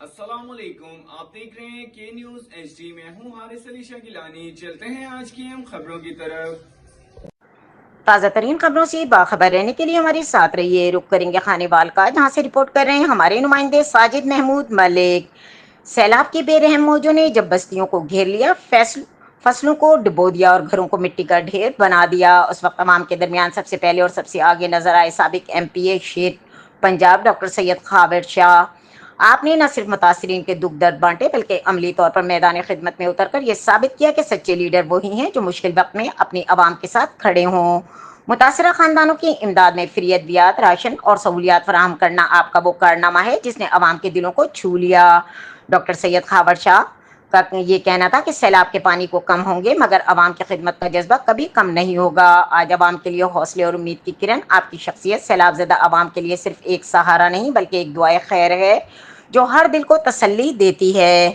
السلام علیکم، آپ دیکھ رہے ہیں کے نیوز ایچ ڈی۔ میں ہوں حارث علی شاہ گیلانی۔ چلتے ہیں آج کی اہم خبروں کی طرف۔ تازہ ترین خبروں سے باخبر رہنے کے لیے ہمارے ساتھ رہیے۔ رخ کریں گے خانے وال کا، جہاں سے رپورٹ کر رہے ہیں ہمارے نمائندے ساجد محمود ملک۔ سیلاب کے بے رحم موجوں نے جب بستیوں کو گھیر لیا، فصلوں کو ڈبو دیا اور گھروں کو مٹی کا ڈھیر بنا دیا، اس وقت عوام کے درمیان سب سے پہلے اور سب سے آگے نظر آئے سابق ایم پی اے شیر پنجاب ڈاکٹر سید خاور شاہ۔ آپ نے نہ صرف متاثرین کے دکھ درد بانٹے بلکہ عملی طور پر میدان خدمت میں اتر کر یہ ثابت کیا کہ سچے لیڈر وہی ہیں جو مشکل وقت میں اپنی عوام کے ساتھ کھڑے ہوں۔ متاثرہ خاندانوں کی امداد میں فری ادویات، راشن اور سہولیات فراہم کرنا آپ کا وہ کارنامہ ہے جس نے عوام کے دلوں کو چھو لیا۔ ڈاکٹر سید خاور شاہ کا یہ کہنا تھا کہ سیلاب کے پانی کو کم ہوں گے مگر عوام کی خدمت کا جذبہ کبھی کم نہیں ہوگا۔ آج عوام کے لیے حوصلے اور امید کی کرن آپ کی شخصیت سیلاب زدہ عوام کے لیے صرف ایک سہارا نہیں بلکہ ایک دعائے خیر ہے جو ہر دل کو تسلی دیتی ہے۔